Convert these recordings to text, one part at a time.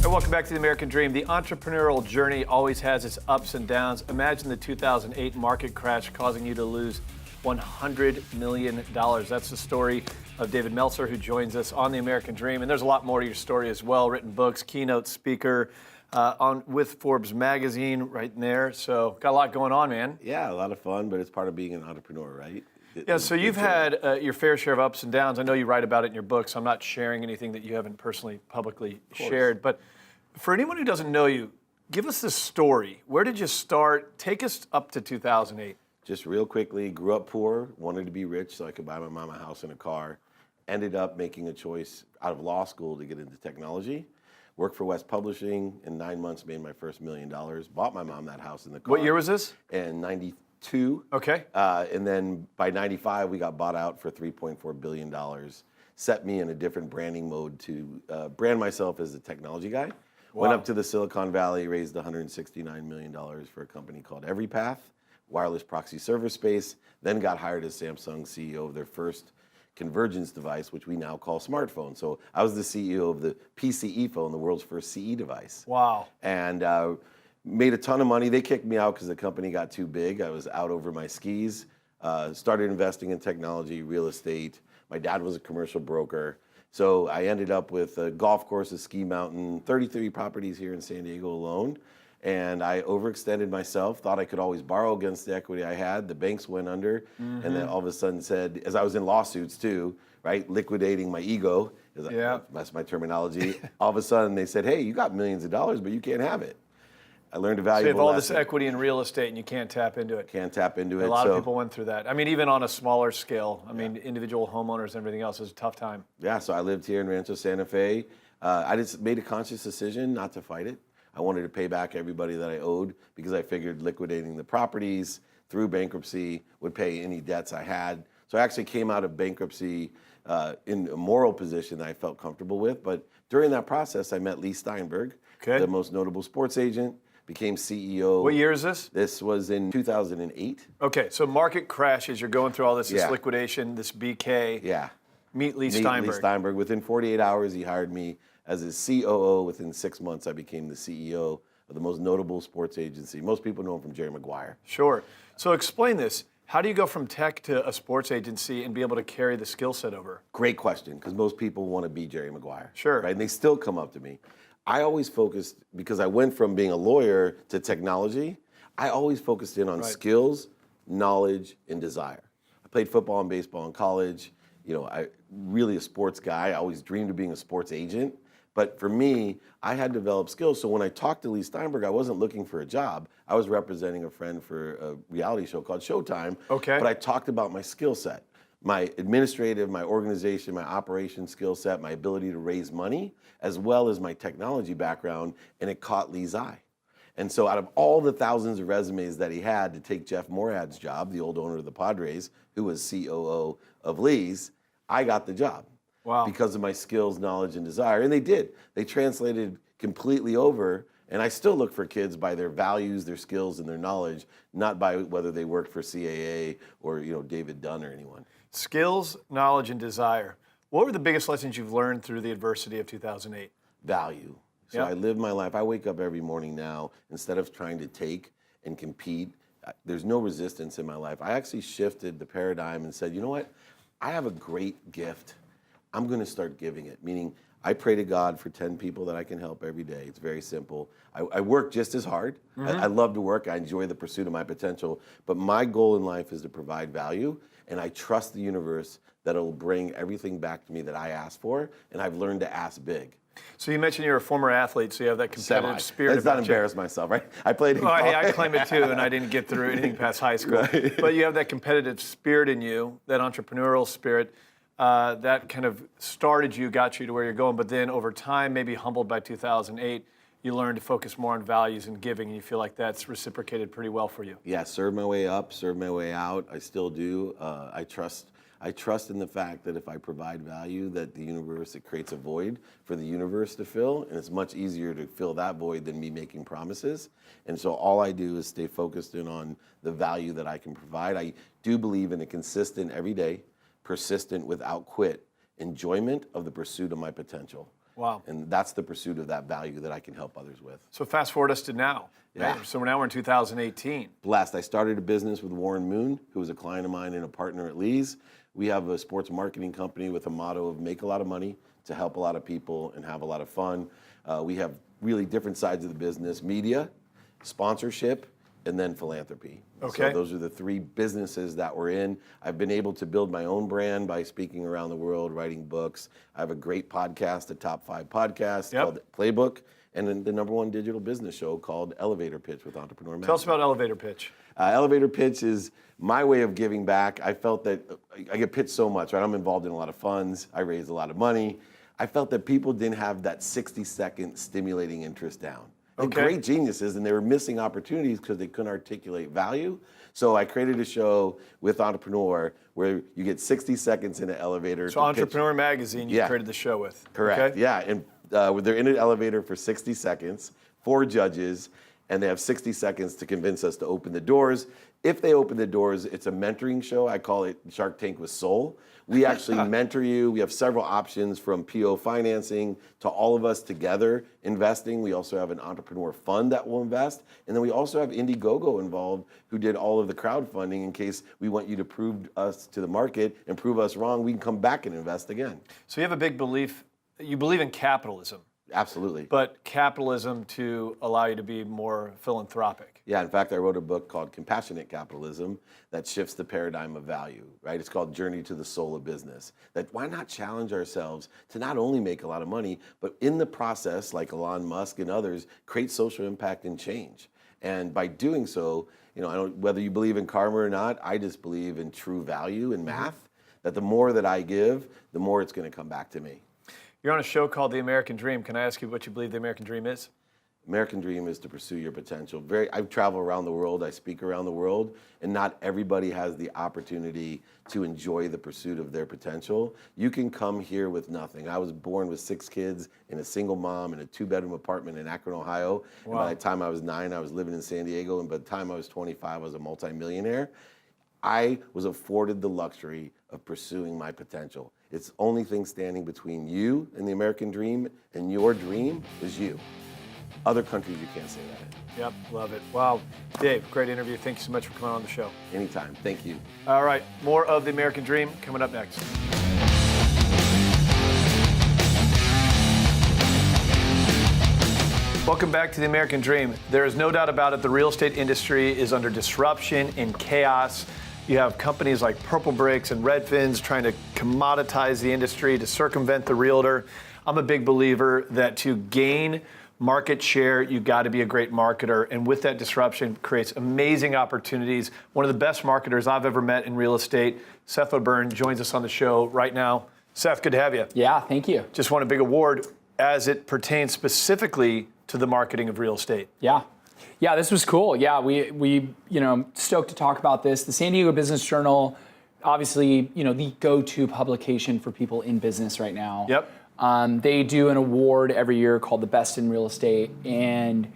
Hey, welcome back to the American Dream. The entrepreneurial journey always has its ups and downs. Imagine the 2008 market crash causing you to lose $100 million. That's the story of David Meltzer, who joins us on the American Dream. And there's a lot more to your story as well. Written books, keynote speaker with Forbes magazine right in there. So got a lot going on, man. Yeah, a lot of fun, but it's part of being an entrepreneur, right? Yeah, so you've had your fair share of ups and downs. I know you write about it in your books. So I'm not sharing anything that you haven't personally, publicly shared. But for anyone who doesn't know you, give us the story. Where did you start? Take us up to 2008. Just real quickly, grew up poor, wanted to be rich so I could buy my mom a house and a car. Ended up making a choice out of law school to get into technology. Worked for West Publishing. In 9 months, made my first $1 million. Bought my mom that house and the car. What year was this? In 92. Okay. And then by 95, we got bought out for $3.4 billion. Set me in a different branding mode to brand myself as a technology guy. Wow. Went up to the Silicon Valley, raised $169 million for a company called EveryPath, wireless proxy server space, then got hired as Samsung CEO of their first convergence device, which we now call smartphone. So I was the CEO of the PCE phone, the world's first CE device. Wow. And made a ton of money. They kicked me out because the company got too big. I was out over my skis. Started investing in technology, real estate. My dad was a commercial broker. So I ended up with a golf course, a ski mountain, 33 properties here in San Diego alone. And I overextended myself, thought I could always borrow against the equity I had. The banks went under, and then all of a sudden said, as I was in lawsuits too, right, liquidating my ego, that's my terminology. All of a sudden they said, hey, you got millions of dollars, but you can't have it. I learned a valuable So you have all lesson. this equity in real estate and you can't tap into it. Can't tap into it. A lot of people went through that. I mean, even on a smaller scale. I mean, individual homeowners and everything else is a tough time. Yeah, so I lived here in Rancho Santa Fe. I just made a conscious decision not to fight it. I wanted to pay back everybody that I owed because I figured liquidating the properties through bankruptcy would pay any debts I had. So I actually came out of bankruptcy in a moral position that I felt comfortable with. But during that process, I met Lee Steinberg, the most notable sports agent, became CEO. What year is this? This was in 2008. Okay, so market crashes, you're going through all this, this liquidation, this BK. Yeah. Meet Lee Steinberg. Lee Steinberg. Within 48 hours, he hired me as his COO. Within 6 months, I became the CEO of the most notable sports agency. Most people know him from Jerry Maguire. Sure. So explain this. How do you go from tech to a sports agency and be able to carry the skill set over? Great question, because most people want to be Jerry Maguire. Sure. Right? And they still come up to me. I always focused, because I went from being a lawyer to technology, I always focused in on skills, knowledge, and desire. I played football and baseball in college. You know, I really a sports guy. I always dreamed of being a sports agent. But for me, I had developed skills. So when I talked to Lee Steinberg, I wasn't looking for a job. I was representing a friend for a reality show called Showtime. Okay. But I talked about my skill set, my administrative, my organization, my operation skill set, my ability to raise money, as well as my technology background, and it caught Lee's eye. And so out of all the thousands of resumes that he had to take Jeff Morad's job, the old owner of the Padres, who was COO of Lee's, I got the job. Wow. Because of my skills, knowledge, and desire. And they did. They translated completely over. And I still look for kids by their values, their skills, and their knowledge, not by whether they worked for CAA or David Dunn or anyone. Skills, knowledge, and desire. What were the biggest lessons you've learned through the adversity of 2008? Value. So I live my life. I wake up every morning now, instead of trying to take and compete, there's no resistance in my life. I actually shifted the paradigm and said, you know what? I have a great gift. I'm going to start giving it, meaning I pray to God for 10 people that I can help every day. It's very simple. I work just as hard. I love to work. I enjoy the pursuit of my potential. But my goal in life is to provide value, and I trust the universe that it'll bring everything back to me that I ask for, and I've learned to ask big. So you mentioned you're a former athlete, so you have that competitive spirit. Let's not embarrass myself, right? I played in college. Hey, I claim it too, and I didn't get through anything past high school. Right. But you have that competitive spirit in you, that entrepreneurial spirit. That kind of started you, got you to where you're going, but then over time, maybe humbled by 2008, you learned to focus more on values and giving, and you feel like that's reciprocated pretty well for you. Yeah, served my way up, served my way out. I still do. I trust in the fact that if I provide value, that the universe, it creates a void for the universe to fill, and it's much easier to fill that void than me making promises. And so all I do is stay focused in on the value that I can provide. I do believe in a consistent, every day, persistent, without quit, enjoyment of the pursuit of my potential. Wow. And that's the pursuit of that value that I can help others with. So fast forward us to now. Yeah. Right? So now we're in 2018. Blessed. I started a business with Warren Moon, who was a client of mine and a partner at Lee's. We have a sports marketing company with a motto of make a lot of money to help a lot of people and have a lot of fun. We have really different sides of the business: media, sponsorship, and then philanthropy. Okay. So those are the three businesses that we're in. I've been able to build my own brand by speaking around the world, writing books. I have a great podcast, a top 5 podcast called Playbook, and then the #1 digital business show called Elevator Pitch with Entrepreneur Magazine. Tell us about Elevator Pitch. Elevator Pitch is my way of giving back. I felt that I get pitched so much, right? I'm involved in a lot of funds. I raise a lot of money. I felt that people didn't have that 60-second stimulating interest down. They're great geniuses, and they were missing opportunities because they couldn't articulate value. So I created a show with Entrepreneur where you get 60 seconds in an elevator. So Entrepreneur Magazine, you created the show with. Correct. Okay? Yeah, and they're in an elevator for 60 seconds, 4 judges, and they have 60 seconds to convince us to open the doors. If they open the doors, it's a mentoring show. I call it Shark Tank with Soul. We actually mentor you. We have several options, from PO financing to all of us together investing. We also have an entrepreneur fund that will invest. And then we also have Indiegogo involved, who did all of the crowdfunding in case we want you to prove us to the market and prove us wrong. We can come back and invest again. So you have a big belief, you believe in capitalism. Absolutely. But capitalism to allow you to be more philanthropic. Yeah, in fact, I wrote a book called Compassionate Capitalism that shifts the paradigm of value, right? It's called Journey to the Soul of Business. That why not challenge ourselves to not only make a lot of money, but in the process, like Elon Musk and others, create social impact and change. And by doing so, I don't, whether you believe in karma or not, I just believe in true value in math, that the more that I give, the more it's going to come back to me. You're on a show called The American Dream. Can I ask you what you believe the American Dream is? American dream is to pursue your potential. I travel around the world, I speak around the world, and not everybody has the opportunity to enjoy the pursuit of their potential. You can come here with nothing. I was born with 6 kids and a single mom in a 2-bedroom apartment in Akron, Ohio. Wow. And by the time I was 9, I was living in San Diego, and by the time I was 25, I was a multimillionaire. I was afforded the luxury of pursuing my potential. It's the only thing standing between you and the American dream, and your dream is you. Other countries, you can't say that in. Yep, love it. Wow. Dave, great interview. Thank you so much for coming on the show. Anytime. Thank you. All right, more of The American Dream coming up next. Welcome back to The American Dream. There is no doubt about it, the real estate industry is under disruption and chaos. You have companies like Purple Bricks and Redfins trying to commoditize the industry to circumvent the realtor. I'm a big believer that to gain market share, you got to be a great marketer, and with that disruption creates amazing opportunities. One of the best marketers I've ever met in real estate, Seth O'Byrne, joins us on the show right now. Seth, good to have you. Yeah, thank you. Just won a big award as it pertains specifically to the marketing of real estate. Yeah, this was cool. Yeah, we stoked to talk about this. The San Diego Business Journal, obviously, the go-to publication for people in business right now. Yep. They do an award every year called the Best in Real Estate, and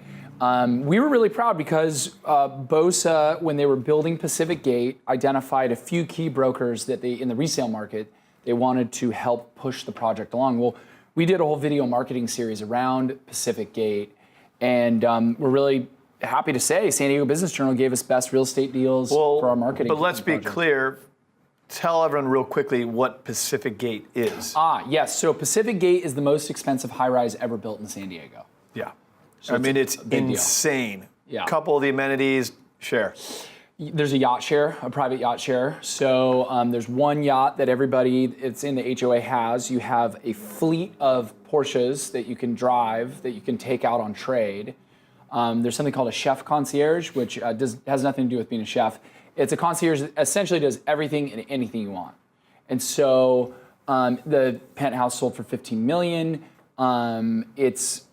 we were really proud because BOSA, when they were building Pacific Gate, identified a few key brokers that in the resale market, they wanted to help push the project along. Well, we did a whole video marketing series around Pacific Gate, and we're really happy to say San Diego Business Journal gave us best real estate deals for our marketing. But let's be project. clear. Tell everyone real quickly what Pacific Gate is. Yes. So Pacific Gate is the most expensive high-rise ever built in San Diego. Yeah. So I mean, it's insane. Yeah. Couple of the amenities, share. There's a yacht share, a private yacht share. So there's one yacht that everybody it's in the HOA has. You have a fleet of Porsches that you can drive, that you can take out on trade. There's something called a chef concierge, which has nothing to do with being a chef. It's a concierge that essentially does everything and anything you want. And so the penthouse sold for $15 million. It's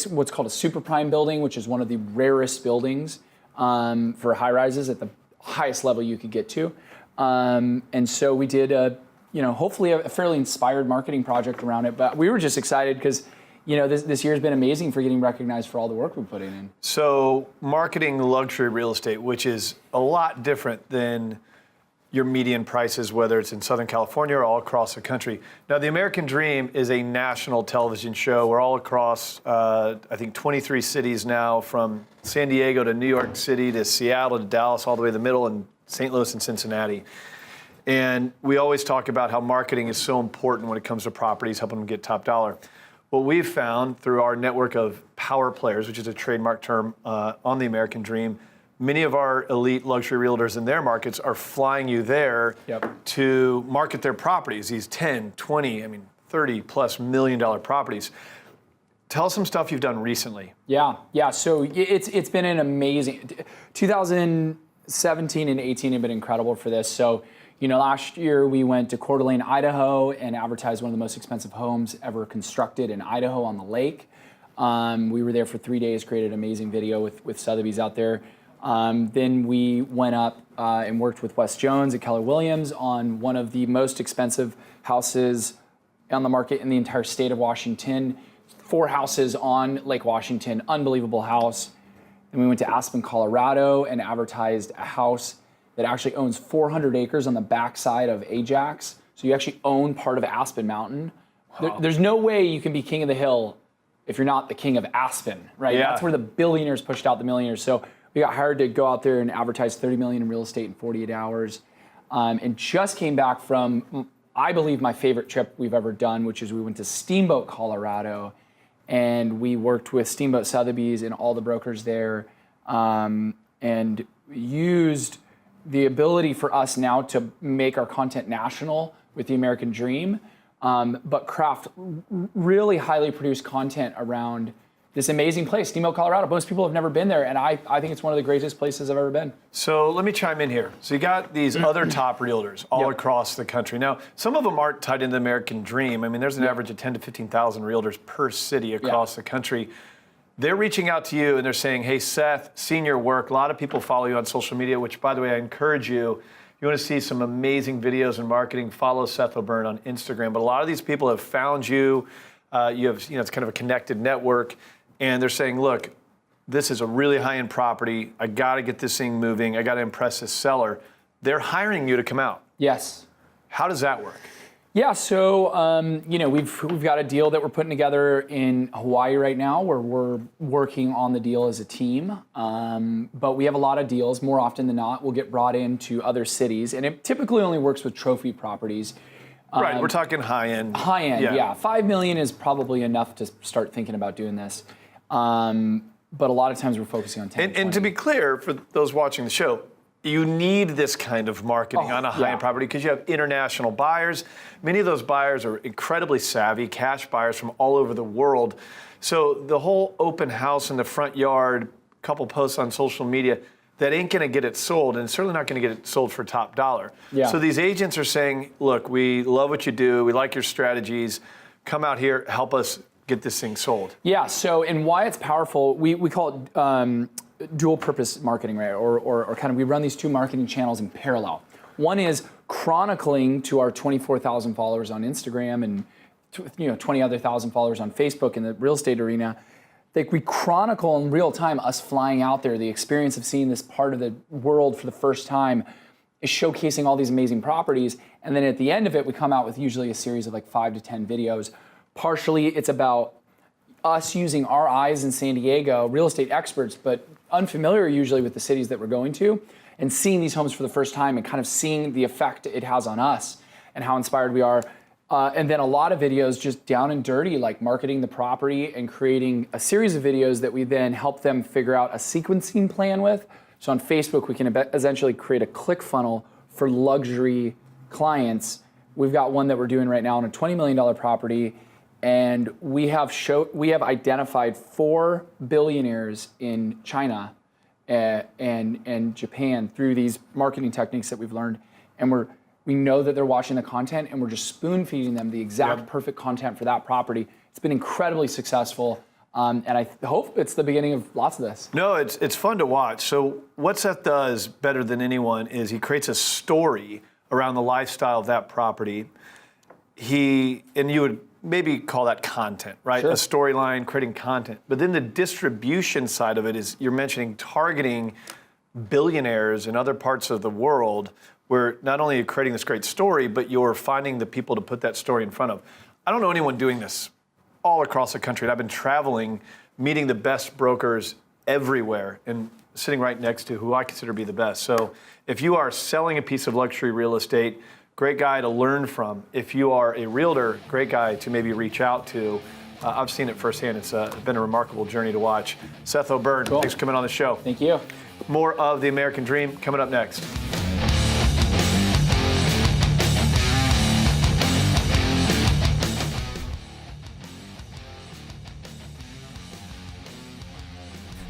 what's called a super prime building, which is one of the rarest buildings for high rises at the highest level you could get to. And so we did hopefully a fairly inspired marketing project around it. But we were just excited because this year has been amazing for getting recognized for all the work we put in. So marketing luxury real estate, which is a lot different than, your median prices, whether it's in Southern California or all across the country. Now, the American Dream is a national television show. We're all across, I think, 23 cities now, from San Diego to New York City to Seattle to Dallas, all the way to the middle, and St. Louis and Cincinnati. And we always talk about how marketing is so important when it comes to properties, helping them get top dollar. What we've found through our network of power players, which is a trademark term on the American Dream, many of our elite luxury realtors in their markets are flying you there to market their properties, these 10, 20, 30 plus $1 million properties. Tell us some stuff you've done recently. Yeah. So it's been an amazing, 2017 and 18 have been incredible for this. So, last year we went to Coeur d'Alene, Idaho, and advertised one of the most expensive homes ever constructed in Idaho on the lake. We were there for 3 days, created an amazing video with Sotheby's out there. Then we went up and worked with Wes Jones at Keller Williams on one of the most expensive houses on the market in the entire state of Washington. 4 houses on Lake Washington, unbelievable house. Then we went to Aspen, Colorado, and advertised a house that actually owns 400 acres on the backside of Ajax. So you actually own part of Aspen Mountain. Wow. There's no way you can be king of the hill if you're not the king of Aspen, right? Yeah. That's where the billionaires pushed out the millionaires. So we got hired to go out there and advertise $30 million in real estate in 48 hours, and just came back from, I believe, my favorite trip we've ever done, which is we went to Steamboat, Colorado, and we worked with Steamboat Sotheby's and all the brokers there, and used the ability for us now to make our content national with the American Dream, but craft really highly produced content around this amazing place, Steamboat, Colorado. Most people have never been there, and I think it's one of the greatest places I've ever been. So let me chime in here. So you got these other top realtors all across the country. Now, some of them aren't tied into the American Dream. There's an average of 10 to 15,000 realtors per city across the country. They're reaching out to you and they're saying, hey, Seth, seen your work. A lot of people follow you on social media, which, by the way, I encourage you. You want to see some amazing videos and marketing, follow Seth O'Byrne on Instagram. But a lot of these people have found you. It's kind of a connected network. And they're saying, look, this is a really high-end property. I got to get this thing moving. I got to impress this seller. They're hiring you to come out. Yes. How does that work? Yeah, so we've got a deal that we're putting together in Hawaii right now, where we're working on the deal as a team. But we have a lot of deals. More often than not, we'll get brought into other cities, and it typically only works with trophy properties. Right, we're talking high-end. High-end, yeah. $5 million is probably enough to start thinking about doing this. But a lot of times we're focusing on 10 and to be clear, for those watching the show, you need this kind of marketing on a high-end property because you have international buyers. Many of those buyers are incredibly savvy, cash buyers from all over the world. So the whole open house in the front yard, couple posts on social media, that ain't going to get it sold, and it's certainly not going to get it sold for top dollar. Yeah. So these agents are saying, look, we love what you do. We like your strategies. Come out here, help us get this thing sold. Yeah, so, and why it's powerful, we call it dual purpose marketing, right? Or kind of, we run these 2 marketing channels in parallel. One is chronicling to our 24,000 followers on Instagram and 20 other thousand followers on Facebook in the real estate arena. Like, we chronicle in real time us flying out there, the experience of seeing this part of the world for the first time, is showcasing all these amazing properties. And then at the end of it, we come out with usually a series of like 5 to 10 videos. Partially, it's about us using our eyes in San Diego, real estate experts, but unfamiliar usually with the cities that we're going to, and seeing these homes for the first time and kind of seeing the effect it has on us and how inspired we are. And then a lot of videos just down and dirty, like marketing the property and creating a series of videos that we then help them figure out a sequencing plan with. So on Facebook, we can essentially create a click funnel for luxury clients. We've got one that we're doing right now on a $20 million property. And we have identified 4 billionaires in China and Japan through these marketing techniques that we've learned. And we know that they're watching the content, and we're just spoon feeding them the exact perfect content for that property. It's been incredibly successful. And I hope it's the beginning of lots of this. No, it's fun to watch. So what Seth does better than anyone is he creates a story around the lifestyle of that property. And you would maybe call that content, right? Sure. A storyline, creating content. But then the distribution side of it is, you're mentioning targeting billionaires in other parts of the world where not only are you creating this great story, but you're finding the people to put that story in front of. I don't know anyone doing this all across the country. And I've been traveling, meeting the best brokers everywhere and sitting right next to who I consider to be the best. So if you are selling a piece of luxury real estate, great guy to learn from. If you are a realtor, great guy to maybe reach out to. I've seen it firsthand. It's been a remarkable journey to watch. Seth O'Byrne, Cool. Thanks for coming on the show. Thank you. More of The American Dream coming up next.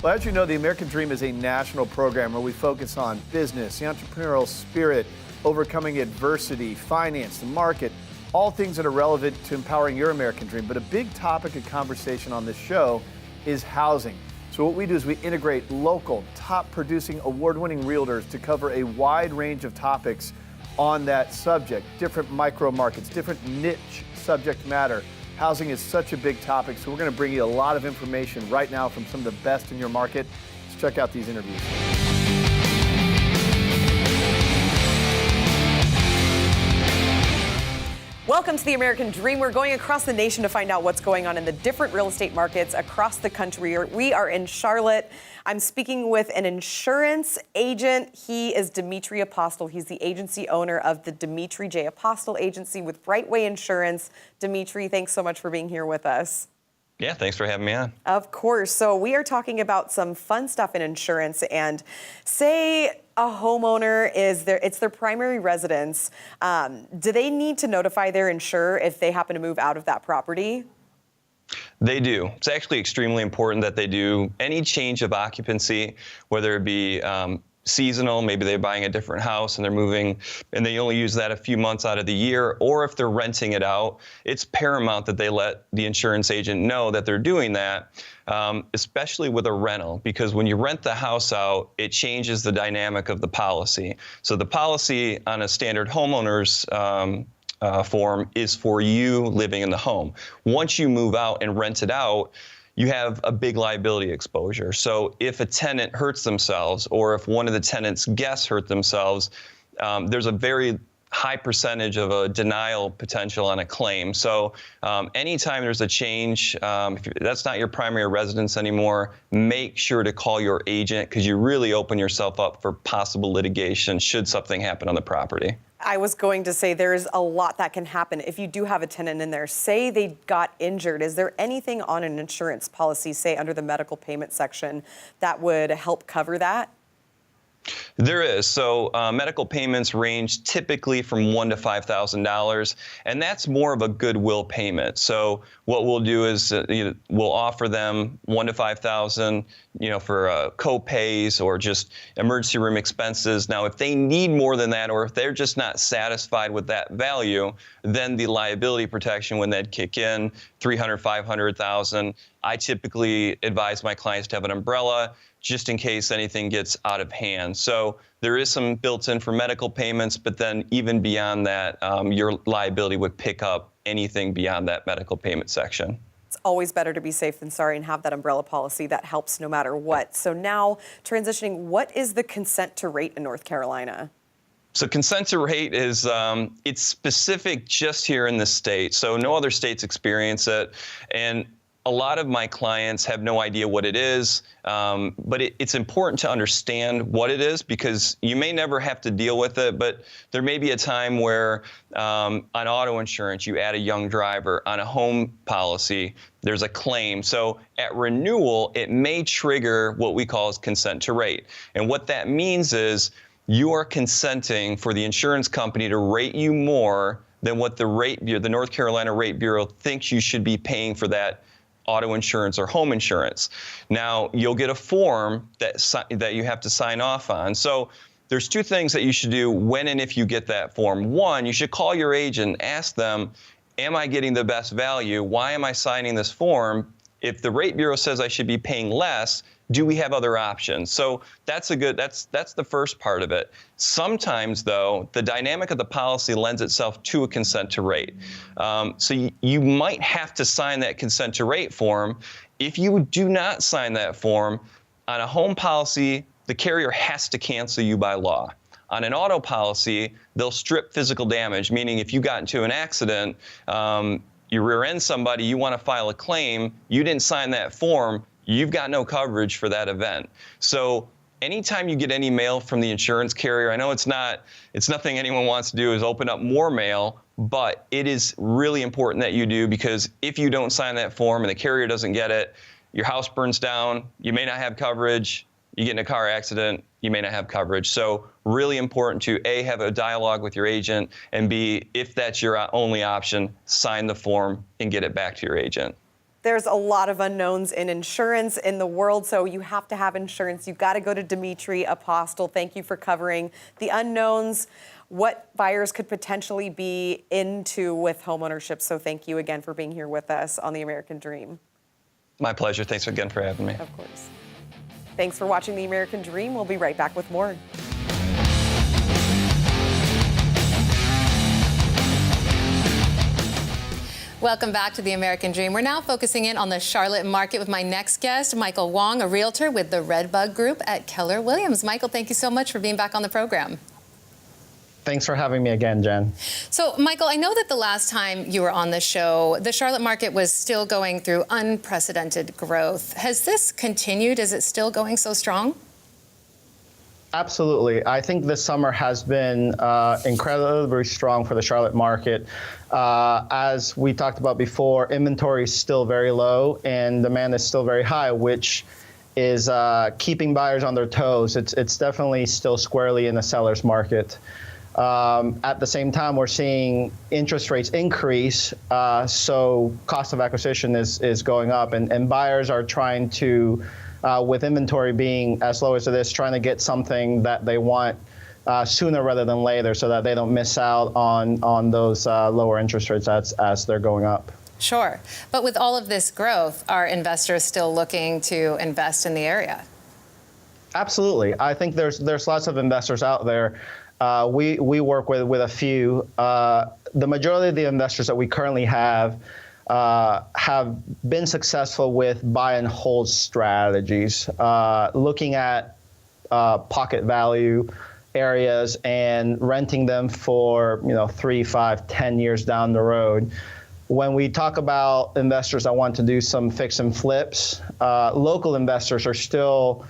Well, as you know, The American Dream is a national program where we focus on business, the entrepreneurial spirit, overcoming adversity, finance, the market, all things that are relevant to empowering your American dream. But a big topic of conversation on this show is housing. So what we do is we integrate local, top-producing, award-winning realtors to cover a wide range of topics on that subject, different micro markets, different niche subject matter. Housing is such a big topic, so we're going to bring you a lot of information right now from some of the best in your market. Let's check out these interviews. Welcome to The American Dream. We're going across the nation to find out what's going on in the different real estate markets across the country. We are in Charlotte. I'm speaking with an insurance agent. He is Dimitri Apostle. He's the agency owner of the Dimitri J. Apostle Agency with Brightway Insurance. Dimitri, thanks so much for being here with us. Yeah, thanks for having me on. Of course. So we are talking about some fun stuff in insurance, and say a homeowner it's their primary residence. Do they need to notify their insurer if they happen to move out of that property? They do. It's actually extremely important that they do. Any change of occupancy, whether it be seasonal, maybe they're buying a different house and they're moving and they only use that a few months out of the year, or if they're renting it out, it's paramount that they let the insurance agent know that they're doing that, especially with a rental, because when you rent the house out, it changes the dynamic of the policy. So the policy on a standard homeowner's form is for you living in the home. Once you move out and rent it out, you have a big liability exposure. So if a tenant hurts themselves, or if one of the tenant's guests hurt themselves, there's a very high percentage of a denial potential on a claim. So anytime there's a change, if that's not your primary residence anymore, make sure to call your agent, because you really open yourself up for possible litigation should something happen on the property. I was going to say there's a lot that can happen if you do have a tenant in there. Say they got injured. Is there anything on an insurance policy, say under the medical payment section, that would help cover that? There is. So medical payments range typically from $1,000 to $5,000, and that's more of a goodwill payment. So what we'll do is we'll offer them $1,000 to $5,000, for co-pays or just emergency room expenses. Now, if they need more than that, or if they're just not satisfied with that value, then the liability protection would then kick in, $300,000, $500,000. I typically advise my clients to have an umbrella, just in case anything gets out of hand. So there is some built in for medical payments, but then even beyond that, your liability would pick up anything beyond that medical payment section. It's always better to be safe than sorry and have that umbrella policy that helps no matter what. So now transitioning, what is the consent to rate in North Carolina? So consent to rate is, it's specific just here in the state. So no other states experience it. And a lot of my clients have no idea what it is, but it's important to understand what it is, because you may never have to deal with it, but there may be a time where on auto insurance, you add a young driver. On a home policy, there's a claim. So at renewal, it may trigger what we call as consent to rate. And what that means is you are consenting for the insurance company to rate you more than what the North Carolina Rate Bureau thinks you should be paying for that auto insurance or home insurance. Now, you'll get a form that you have to sign off on. So there's two things that you should do when and if you get that form. One, you should call your agent, ask them, am I getting the best value? Why am I signing this form? If the Rate Bureau says I should be paying less, do we have other options? So that's the first part of it. Sometimes, though, the dynamic of the policy lends itself to a consent to rate. So you might have to sign that consent to rate form. If you do not sign that form, on a home policy, the carrier has to cancel you by law. On an auto policy, they'll strip physical damage, meaning if you got into an accident, you rear end somebody, you want to file a claim, you didn't sign that form, you've got no coverage for that event. So anytime you get any mail from the insurance carrier, I know it's nothing anyone wants to do is open up more mail, but it is really important that you do, because if you don't sign that form and the carrier doesn't get it, your house burns down, you may not have coverage, you get in a car accident, you may not have coverage. So really important to A, have a dialogue with your agent, and B, if that's your only option, sign the form and get it back to your agent. There's a lot of unknowns in insurance in the world, so you have to have insurance. You've got to go to Dimitri Apostle. Thank you for covering the unknowns, what buyers could potentially be into with homeownership. So thank you again for being here with us on The American Dream. My pleasure. Thanks again for having me. Of course. Thanks for watching The American Dream. We'll be right back with more. Welcome back to The American Dream. We're now focusing in on the Charlotte market with my next guest, Michael Wong, a realtor with the Redbug Group at Keller Williams. Michael, thank you so much for being back on the program. Thanks for having me again, Jen. So, Michael, I know that the last time you were on the show, the Charlotte market was still going through unprecedented growth. Has this continued? Is it still going so strong? Absolutely. I think this summer has been incredibly strong for the Charlotte market. As we talked about before, inventory is still very low and demand is still very high, which is keeping buyers on their toes. It's definitely still squarely in the seller's market. At the same time, we're seeing interest rates increase, so cost of acquisition is going up, and buyers are trying to, with inventory being as low as it is, trying to get something that they want sooner rather than later, so that they don't miss out on those lower interest rates as they're going up. Sure. But with all of this growth, are investors still looking to invest in the area? Absolutely. I think there's lots of investors out there. We work with a few. The majority of the investors that we currently have been successful with buy and hold strategies, looking at pocket value areas and renting them for 3, 5, 10 years down the road. When we talk about investors that want to do some fix and flips, local investors are still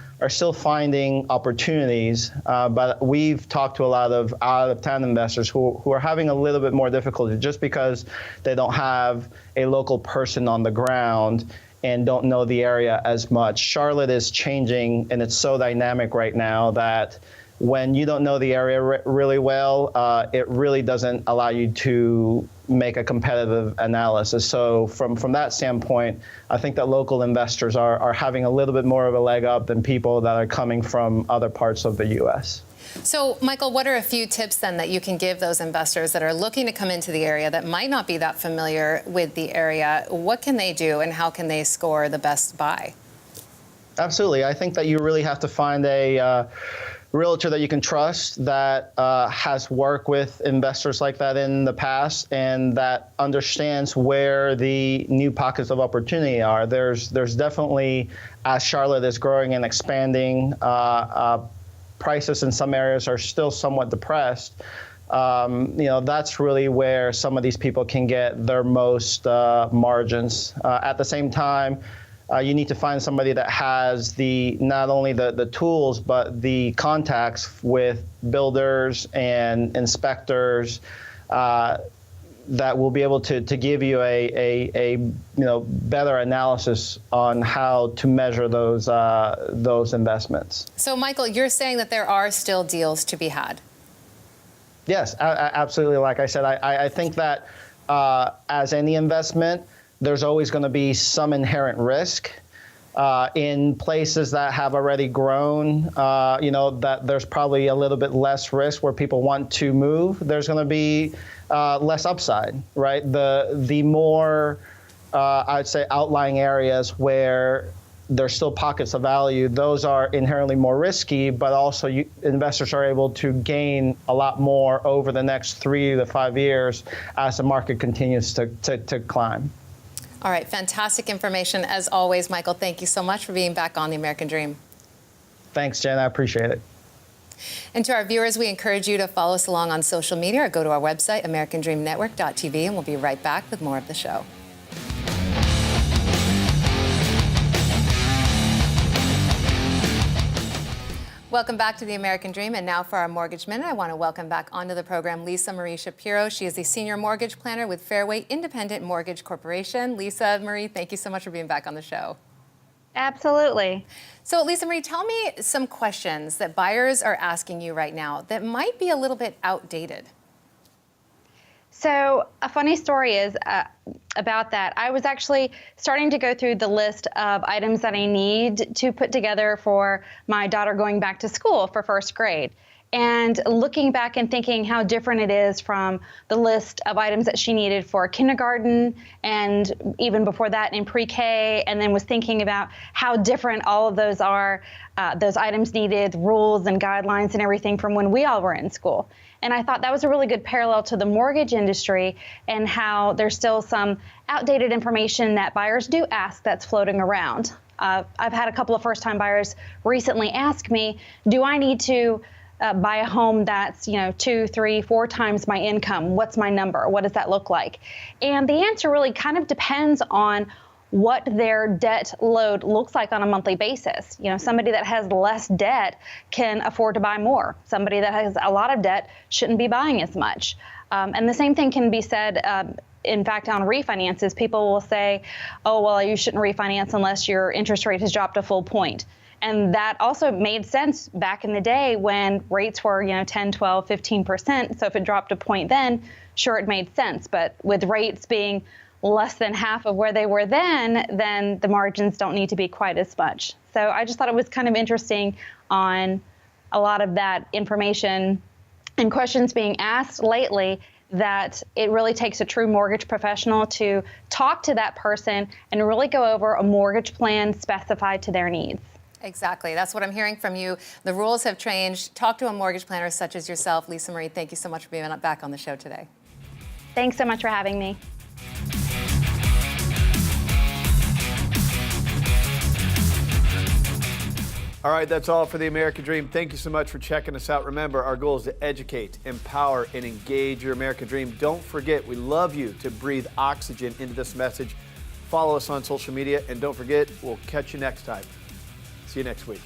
finding opportunities, but we've talked to a lot of out-of-town investors who are having a little bit more difficulty just because they don't have a local person on the ground and don't know the area as much. Charlotte is changing, and it's so dynamic right now that when you don't know the area really well, it really doesn't allow you to make a competitive analysis. So from that standpoint, I think that local investors are having a little bit more of a leg up than people that are coming from other parts of the U.S. So, Michael, what are a few tips then that you can give those investors that are looking to come into the area that might not be that familiar with the area? What can they do, and how can they score the best buy? Absolutely. I think that you really have to find a realtor that you can trust, that has worked with investors like that in the past, and that understands where the new pockets of opportunity are. There's definitely, as Charlotte is growing and expanding, prices in some areas are still somewhat depressed. That's really where some of these people can get their most margins. At the same time, you need to find somebody that has not only the tools, but the contacts with builders and inspectors that will be able to give you a better analysis on how to measure those investments. So, Michael, you're saying that there are still deals to be had. Yes, absolutely. Like I said, I think that as any investment, there's always going to be some inherent risk. In places that have already grown, that there's probably a little bit less risk where people want to move. There's going to be less upside, right? The more, I'd say, outlying areas where there's still pockets of value, those are inherently more risky, but also investors are able to gain a lot more over the next 3 to 5 years as the market continues to climb. All right, fantastic information as always, Michael. Thank you so much for being back on The American Dream. Thanks, Jen. I appreciate it. And to our viewers, we encourage you to follow us along on social media or go to our website, americandreamnetwork.tv, and we'll be right back with more of the show. Welcome back to the American Dream. And now for our Mortgage Minute, I want to welcome back onto the program Lisa Marie Shapiro. She is the Senior Mortgage Planner with Fairway Independent Mortgage Corporation. Lisa Marie, thank you so much for being back on the show. Absolutely. So Lisa Marie, tell me some questions that buyers are asking you right now that might be a little bit outdated. So a funny story is about that. I was actually starting to go through the list of items that I need to put together for my daughter going back to school for first grade. And looking back and thinking how different it is from the list of items that she needed for kindergarten and even before that in pre-K, and then was thinking about how different all of those are, those items needed, rules and guidelines and everything from when we all were in school. And I thought that was a really good parallel to the mortgage industry and how there's still some outdated information that buyers do ask that's floating around. I've had a couple of first-time buyers recently ask me, do I need to buy a home that's 2, 3, 4 times my income? What's my number? What does that look like? And the answer really kind of depends on what their debt load looks like on a monthly basis. Somebody that has less debt can afford to buy more. Somebody that has a lot of debt shouldn't be buying as much. And the same thing can be said, in fact, on refinances. People will say, oh, well, you shouldn't refinance unless your interest rate has dropped a full point. And that also made sense back in the day when rates were, 10, 12, 15%. So if it dropped a point then, sure, it made sense. But with rates being less than half of where they were then the margins don't need to be quite as much. So I just thought it was kind of interesting on a lot of that information and questions being asked lately that it really takes a true mortgage professional to talk to that person and really go over a mortgage plan specified to their needs. Exactly. That's what I'm hearing from you. The rules have changed. Talk to a mortgage planner such as yourself. Lisa Marie, thank you so much for being back on the show today. Thanks so much for having me. All right, that's all for the American Dream. Thank you so much for checking us out. Remember, our goal is to educate, empower, and engage your American Dream. Don't forget, we love you to breathe oxygen into this message. Follow us on social media, and don't forget, we'll catch you next time. See you next week.